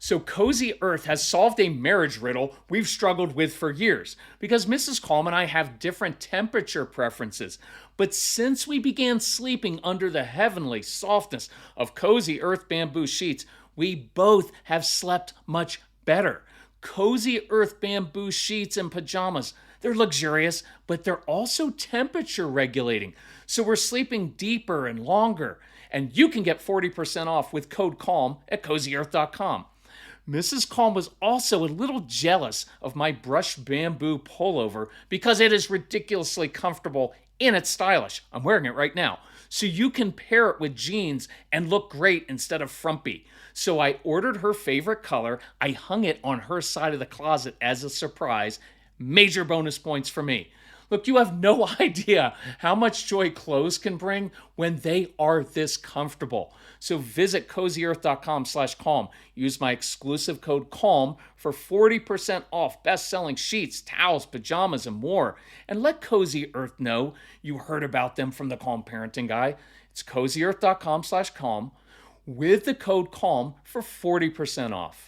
So Cozy Earth has solved a marriage riddle we've struggled with for years because Mrs. Calm and I have different temperature preferences. But since we began sleeping under the heavenly softness of Cozy Earth bamboo sheets, we both have slept much better. Cozy Earth bamboo sheets and pajamas. They're luxurious, but they're also temperature regulating. So we're sleeping deeper and longer. And you can get 40% off with code CALM at cozyearth.com. Mrs. Calm was also a little jealous of my brushed bamboo pullover because it is ridiculously comfortable and it's stylish. I'm wearing it right now. So you can pair it with jeans and look great instead of frumpy. So I ordered her favorite color. I hung it on her side of the closet as a surprise. Major bonus points for me. Look, you have no idea how much joy clothes can bring when they are this comfortable. So visit cozyearth.com/calm. Use my exclusive code CALM for 40% off best-selling sheets, towels, pajamas, and more. And let Cozy Earth know you heard about them from the Calm Parenting Guy. It's cozyearth.com/calm with the code CALM for 40% off.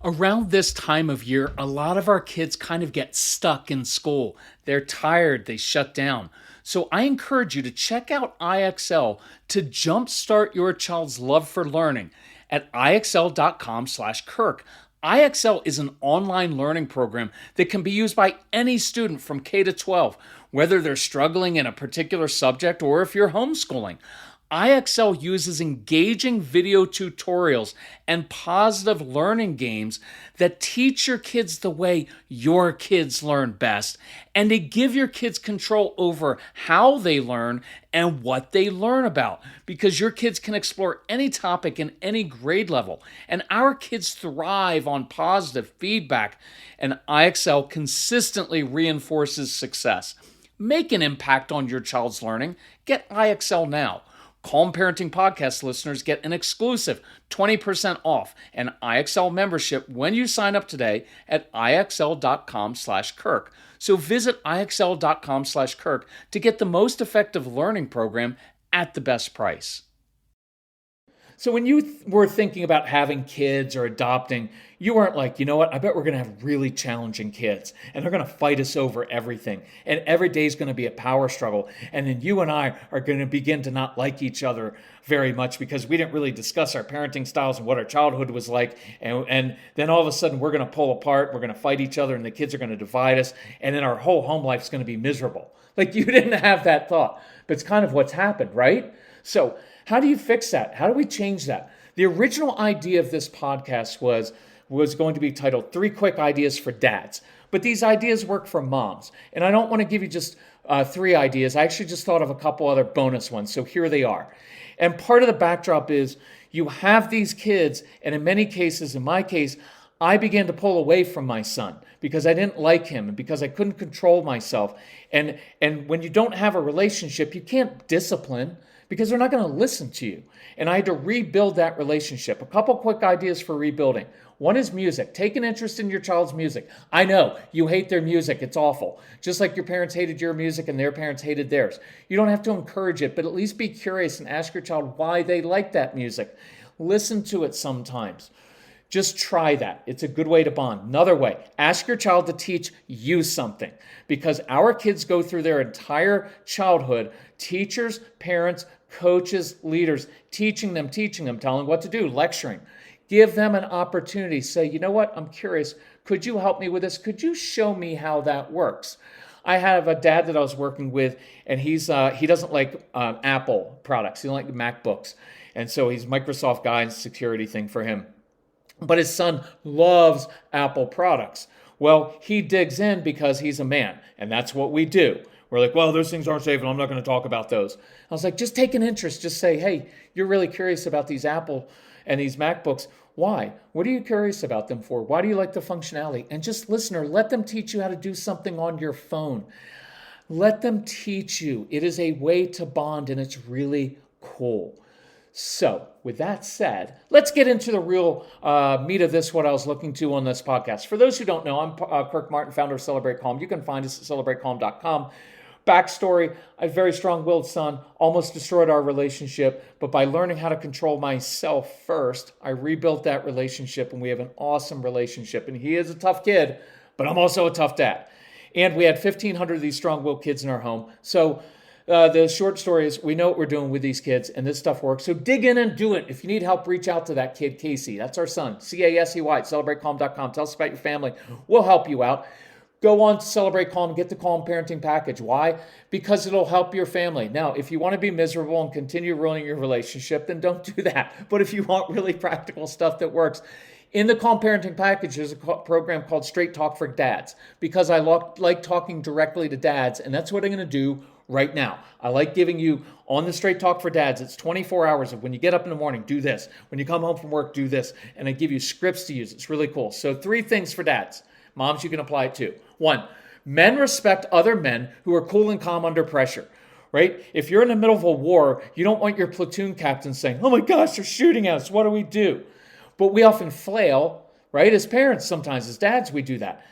Around this time of year, a lot of our kids kind of get stuck in school. They're tired, they shut down. So I encourage you to check out IXL to jumpstart your child's love for learning at IXL.com/Kirk. IXL is an online learning program that can be used by any student from K to 12, whether they're struggling in a particular subject or if you're homeschooling. IXL uses engaging video tutorials and positive learning games that teach your kids the way your kids learn best and to give your kids control over how they learn and what they learn about, because your kids can explore any topic in any grade level. And our kids thrive on positive feedback, and IXL consistently reinforces success. Make an impact on your child's learning. Get IXL now. Calm Parenting Podcast listeners get an exclusive 20% off an IXL membership when you sign up today at IXL.com/Kirk. So visit IXL.com/Kirk to get the most effective learning program at the best price. So when you were thinking about having kids or adopting, you weren't like, you know what, I bet we're going to have really challenging kids and they're going to fight us over everything. And every day is going to be a power struggle. And then you and I are going to begin to not like each other very much because we didn't really discuss our parenting styles and what our childhood was like. And then all of a sudden we're going to pull apart, we're going to fight each other, and the kids are going to divide us. And then our whole home life is going to be miserable. Like, you didn't have that thought, but it's kind of what's happened, right? So how do you fix that? How do we change that? The original idea of this podcast was going to be titled 3 Quick Ideas for Dads. But these ideas work for moms. And I don't want to give you just 3 ideas. I actually just thought of a couple other bonus ones. So here they are. And part of the backdrop is you have these kids, and in many cases, in my case, I began to pull away from my son because I didn't like him and because I couldn't control myself. And when you don't have a relationship, you can't discipline because they're not going to listen to you. And I had to rebuild that relationship. A couple quick ideas for rebuilding. One is music. Take an interest in your child's music. I know you hate their music. It's awful. Just like your parents hated your music and their parents hated theirs. You don't have to encourage it, but at least be curious and ask your child why they like that music. Listen to it sometimes. Just try that. It's a good way to bond. Another way, ask your child to teach you something, because our kids go through their entire childhood, teachers, parents, coaches, leaders, teaching them, telling them what to do, lecturing. Give them an opportunity. Say, you know what? I'm curious. Could you help me with this? Could you show me how that works? I have a dad that I was working with, and he doesn't like Apple products. He doesn't like MacBooks. And so he's a Microsoft guy, and it's a security thing for him. But his son loves Apple products. Well, he digs in because he's a man, and that's what we do. We're like, well, those things aren't safe, and I'm not going to talk about those. I was like, just take an interest. Just say, hey, you're really curious about these Apple and these MacBooks. Why? What are you curious about them for? Why do you like the functionality? And just listen, or let them teach you how to do something on your phone. Let them teach you. It is a way to bond, and it's really cool. So, with that said, let's get into the real meat of this, what I was looking to on this podcast. For those who don't know, I'm Kirk Martin, founder of Celebrate Calm. You can find us at celebratecalm.com. Backstory, I had a very strong-willed son, almost destroyed our relationship, but by learning how to control myself first, I rebuilt that relationship and we have an awesome relationship. And he is a tough kid, but I'm also a tough dad. And we had 1,500 of these strong-willed kids in our home. So the short story is we know what we're doing with these kids and this stuff works. So dig in and do it. If you need help, reach out to that kid, Casey. That's our son, Casey, celebratecalm.com. Tell us about your family. We'll help you out. Go on to Celebrate Calm and get the Calm Parenting Package. Why? Because it'll help your family. Now, if you want to be miserable and continue ruining your relationship, then don't do that. But if you want really practical stuff that works, in the Calm Parenting Package, there's a program called Straight Talk for Dads because I like talking directly to dads, and that's what I'm going to do right now. I like giving you on the Straight Talk for Dads. It's 24 hours of when you get up in the morning, do this. When you come home from work, do this. And I give you scripts to use. It's really cool. So 3 things for dads. Moms, you can apply it too. 1, men respect other men who are cool and calm under pressure, right? If you're in the middle of a war, you don't want your platoon captain saying, oh my gosh, they're shooting at us. What do we do? But we often flail, right? As parents, sometimes as dads, we do that.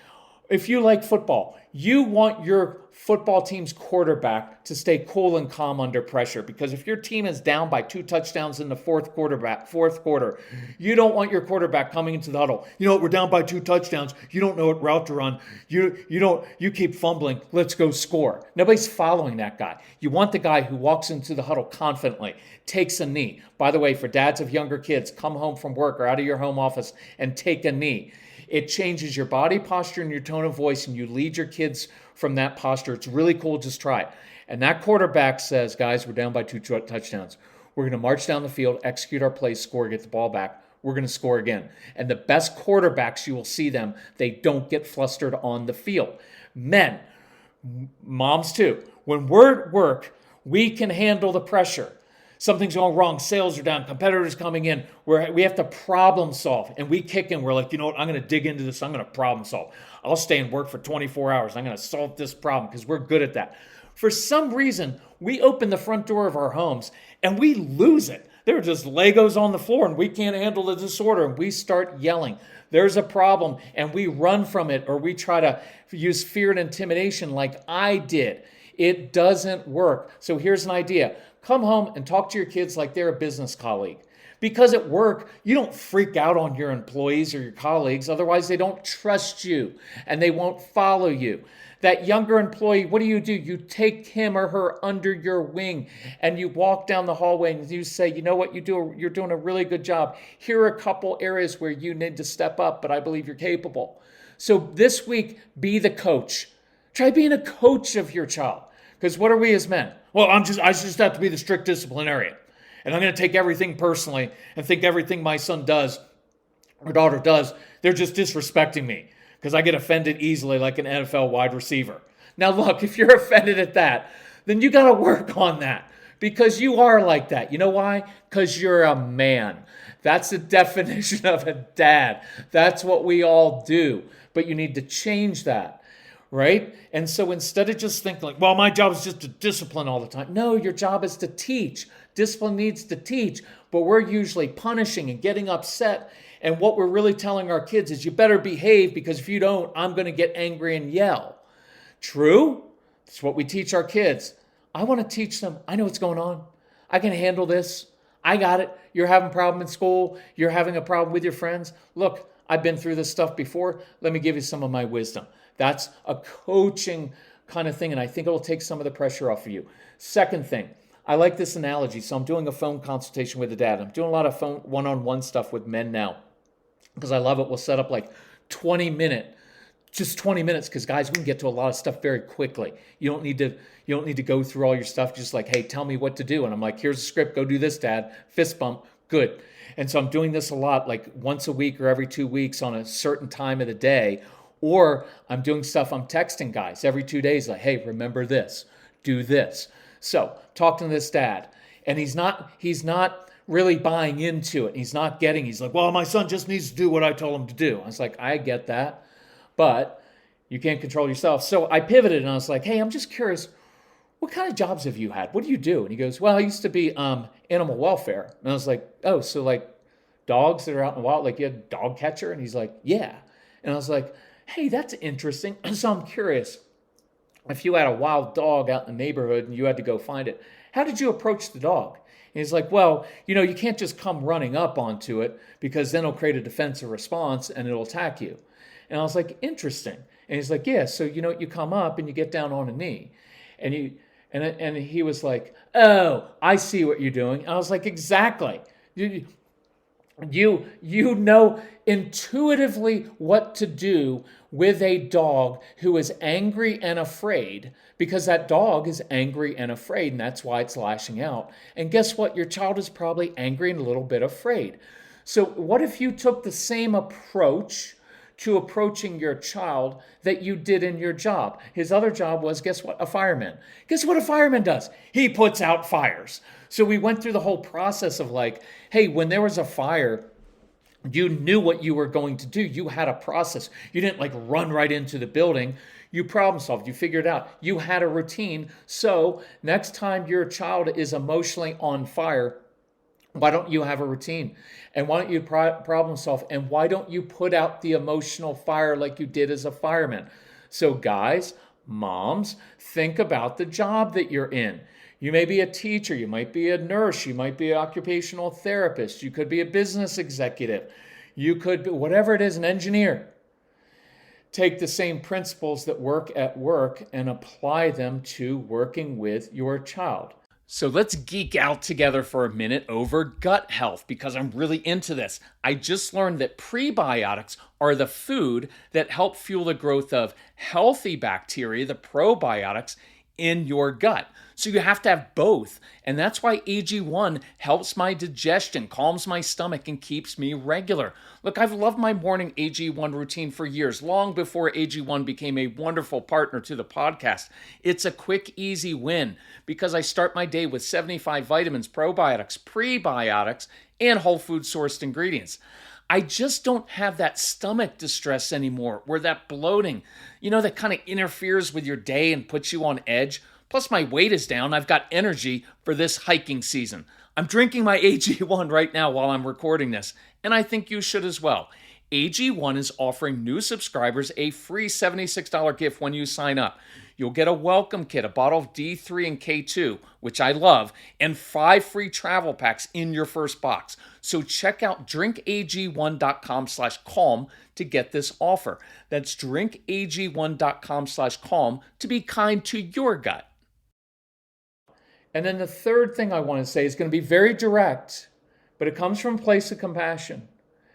If you like football, you want your football team's quarterback to stay cool and calm under pressure because if your team is down by 2 touchdowns in the fourth quarter, you don't want your quarterback coming into the huddle. You know what? We're down by 2 touchdowns. You don't know what route to run. You keep fumbling. Let's go score. Nobody's following that guy. You want the guy who walks into the huddle confidently, takes a knee. By the way, for dads of younger kids, come home from work or out of your home office and take a knee. It changes your body posture and your tone of voice, and you lead your kids from that posture. It's really cool. Just try it. And that quarterback says, guys, we're down by 2 touchdowns. We're going to march down the field, execute our plays, score, get the ball back. We're going to score again. And the best quarterbacks, you will see them, they don't get flustered on the field. Men, moms too, when we're at work, we can handle the pressure. Something's going wrong, sales are down, competitors coming in, we have to problem solve. And we kick in, we're like, you know what, I'm going to dig into this, I'm going to problem solve. I'll stay and work for 24 hours, I'm going to solve this problem because we're good at that. For some reason, we open the front door of our homes and we lose it. There are just Legos on the floor and we can't handle the disorder and we start yelling. There's a problem and we run from it or we try to use fear and intimidation like I did. It doesn't work. So here's an idea. Come home and talk to your kids like they're a business colleague. Because at work, you don't freak out on your employees or your colleagues. Otherwise, they don't trust you and they won't follow you. That younger employee, what do? You take him or her under your wing and you walk down the hallway and you say, you know what, you're doing a really good job. Here are a couple areas where you need to step up, but I believe you're capable. So this week, be the coach. Try being a coach of your child. Because what are we as men? Well, I just have to be the strict disciplinarian. And I'm going to take everything personally and think everything my son does or daughter does, they're just disrespecting me because I get offended easily like an NFL wide receiver. Now, look, if you're offended at that, then you got to work on that because you are like that. You know why? Because you're a man. That's the definition of a dad. That's what we all do. But you need to change that. Right? And so instead of just thinking like, well, my job is just to discipline all the time. No, your job is to teach. Discipline needs to teach, but we're usually punishing and getting upset. And what we're really telling our kids is you better behave because if you don't, I'm going to get angry and yell. True? That's what we teach our kids. I want to teach them. I know what's going on. I can handle this. I got it. You're having a problem in school. You're having a problem with your friends. Look, I've been through this stuff before. Let me give you some of my wisdom. That's a coaching kind of thing, and I think it'll take some of the pressure off of you. Second thing, I like this analogy. So I'm doing a phone consultation with a dad. I'm doing a lot of phone one-on-one stuff with men now because I love it. We'll set up like 20 minutes, because guys, we can get to a lot of stuff very quickly. You don't need to go through all your stuff. Just like, hey, tell me what to do. And I'm like, here's a script. Go do this, Dad. Fist bump. Good. And so I'm doing this a lot, like once a week or every 2 weeks on a certain time of the day. Or I'm doing stuff, I'm texting guys every 2 days like, hey, remember this, do this. So talking to this dad, and he's not really buying into it. He's like, well, my son just needs to do what I told him to do. I was like, I get that, but you can't control yourself. So I pivoted and I was like, hey, I'm just curious, what kind of jobs have you had? What do you do? And he goes, well, I used to be animal welfare. And I was like, oh, so like dogs that are out in the wild, like you had a dog catcher? And he's like, yeah. And I was like, hey, that's interesting. So I'm curious, if you had a wild dog out in the neighborhood and you had to go find it, how did you approach the dog? And he's like, well, you can't just come running up onto it because then it'll create a defensive response and it'll attack you. And I was like, interesting. And he's like, yeah, so you come up and you get down on a knee. And he was like, oh, I see what you're doing. And I was like, exactly. You know intuitively what to do with a dog who is angry and afraid, because that dog is angry and afraid, and that's why it's lashing out. And guess what? Your child is probably angry and a little bit afraid. So what if you took the same approach to approaching your child that you did in your job? His other job was, guess what? A fireman. Guess what a fireman does? He puts out fires. So we went through the whole process of like, hey, when there was a fire, you knew what you were going to do. You had a process. You didn't like run right into the building. You problem solved. You figured it out. You had a routine. So next time your child is emotionally on fire, why don't you have a routine? And why don't you problem solve? And why don't you put out the emotional fire like you did as a fireman? So guys, moms, think about the job that you're in. You may be a teacher, you might be a nurse, you might be an occupational therapist, you could be a business executive, you could be, whatever it is, an engineer. Take the same principles that work at work and apply them to working with your child. So let's geek out together for a minute over gut health, because I'm really into this. I just learned that prebiotics are the food that help fuel the growth of healthy bacteria, the probiotics, in your gut. So you have to have both. And that's why AG1 helps my digestion, calms my stomach, and keeps me regular. Look, I've loved my morning AG1 routine for years, long before AG1 became a wonderful partner to the podcast. It's a quick, easy win because I start my day with 75 vitamins, probiotics, prebiotics, and whole food sourced ingredients. I just don't have that stomach distress anymore, where that bloating, that kind of interferes with your day and puts you on edge. Plus my weight is down. I've got energy for this hiking season. I'm drinking my AG1 right now while I'm recording this, and I think you should as well. AG1 is offering new subscribers a free $76 gift when you sign up. You'll get a welcome kit, a bottle of D3 and K2, which I love, and 5 free travel packs in your first box. So check out drinkag1.com/calm to get this offer. That's drinkag1.com/calm to be kind to your gut. And then the third thing I want to say is going to be very direct, but it comes from a place of compassion.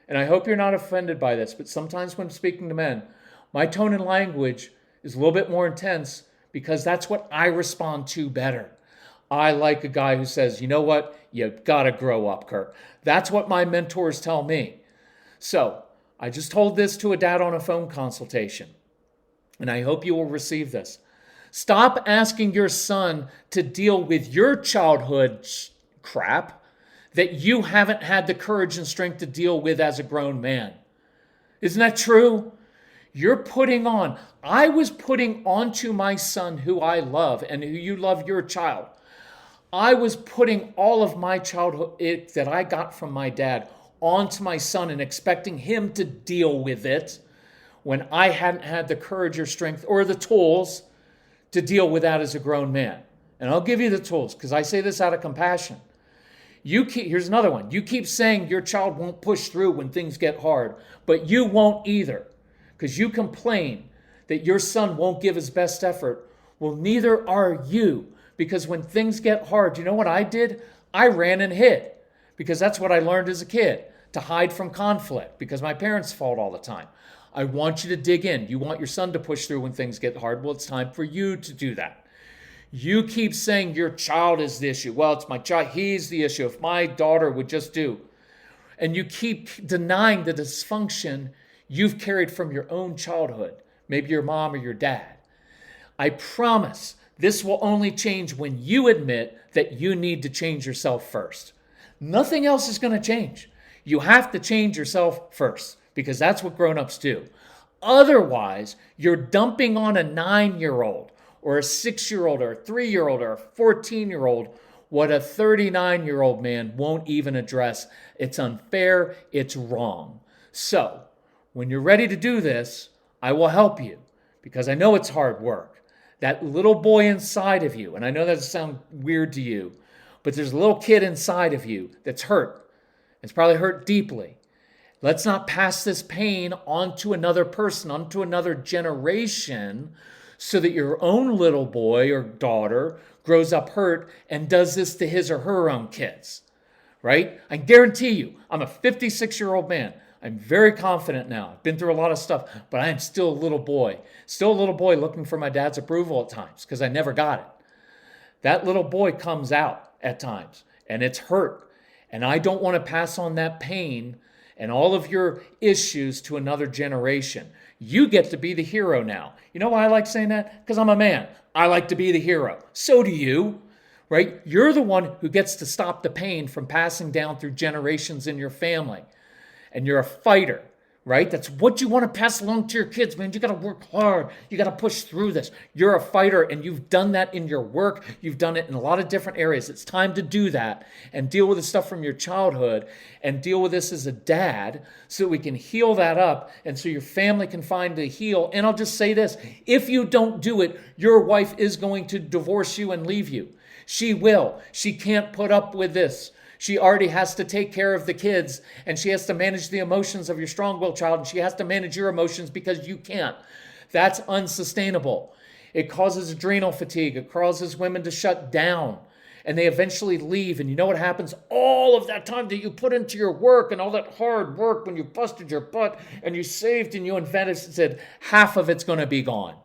And I hope you're not offended by this, but sometimes when speaking to men, my tone and language is a little bit more intense because that's what I respond to better. I like a guy who says, you know what? You gotta grow up, Kirk. That's what my mentors tell me. So I just told this to a dad on a phone consultation, and I hope you will receive this. Stop asking your son to deal with your childhood crap that you haven't had the courage and strength to deal with as a grown man. Isn't that true? I was putting onto my son, who I love and who you love, your child. I was putting all of my childhood that I got from my dad onto my son and expecting him to deal with it when I hadn't had the courage or strength or the tools to deal with that as a grown man. And I'll give you the tools because I say this out of compassion. Here's another one. You keep saying your child won't push through when things get hard, but you won't either because you complain that your son won't give his best effort. Well, neither are you, because when things get hard, you know what I did? I ran and hid because that's what I learned as a kid, to hide from conflict because my parents fought all the time. I want you to dig in. You want your son to push through when things get hard. Well, it's time for you to do that. You keep saying your child is the issue. Well, it's my child. He's the issue. If my daughter would just do. And you keep denying the dysfunction you've carried from your own childhood, maybe your mom or your dad. I promise this will only change when you admit that you need to change yourself first. Nothing else is going to change. You have to change yourself first because that's what grown-ups do. Otherwise, you're dumping on a 9-year-old or a 6-year-old or a 3-year-old or a 14-year-old what a 39-year-old man won't even address. It's unfair. It's wrong. So when you're ready to do this, I will help you because I know it's hard work. That little boy inside of you, and I know that sounds weird to you, but there's a little kid inside of you that's hurt. It's probably hurt deeply. Let's not pass this pain onto another person, onto another generation, so that your own little boy or daughter grows up hurt and does this to his or her own kids, right? I guarantee you, I'm a 56-year-old man. I'm very confident now. I've been through a lot of stuff, but I am still a little boy. Still a little boy looking for my dad's approval at times because I never got it. That little boy comes out at times and it's hurt. And I don't want to pass on that pain and all of your issues to another generation. You get to be the hero now. You know why I like saying that? Because I'm a man. I like to be the hero. So do you, right? You're the one who gets to stop the pain from passing down through generations in your family. And you're a fighter, right? That's what you want to pass along to your kids, man. You got to work hard. You got to push through this. You're a fighter, and you've done that in your work. You've done it in a lot of different areas. It's time to do that and deal with the stuff from your childhood and deal with this as a dad so we can heal that up and so your family can find a heal. And I'll just say this, if you don't do it, your wife is going to divorce you and leave you. She will. She can't put up with this. She already has to take care of the kids, and she has to manage the emotions of your strong-willed child, and she has to manage your emotions because you can't. That's unsustainable. It causes adrenal fatigue. It causes women to shut down, and they eventually leave. And you know what happens? All of that time that you put into your work and all that hard work when you busted your butt and you saved and you invested, half of it's going to be gone.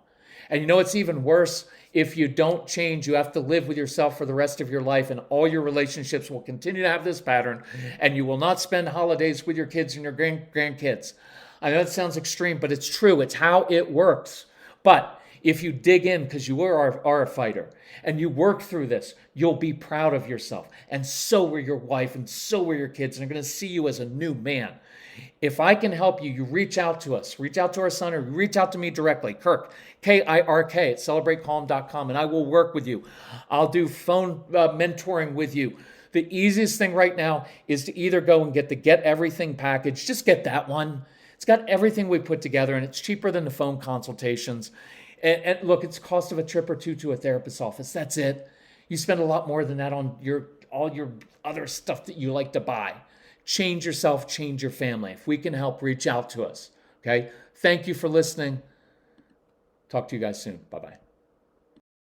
And you know what's even worse? If you don't change, you have to live with yourself for the rest of your life, and all your relationships will continue to have this pattern, and you will not spend holidays with your kids and your grandkids. I know it sounds extreme, but it's true. It's how it works. But if you dig in, because you are a fighter, and you work through this, you'll be proud of yourself. And so will your wife, and so will your kids, and they're going to see you as a new man. If I can help you, you reach out to us. Reach out to our son or reach out to me directly, Kirk, K-I-R-K, at celebratecalm.com, and I will work with you. I'll do phone mentoring with you. The easiest thing right now is to either go and get the Get Everything package. Just get that one. It's got everything we put together, and it's cheaper than the phone consultations. And look, it's cost of a trip or two to a therapist's office. That's it. You spend a lot more than that on all your other stuff that you like to buy. Change yourself, change your family. If we can help, reach out to us. Okay? Thank you for listening. Talk to you guys soon. Bye-bye.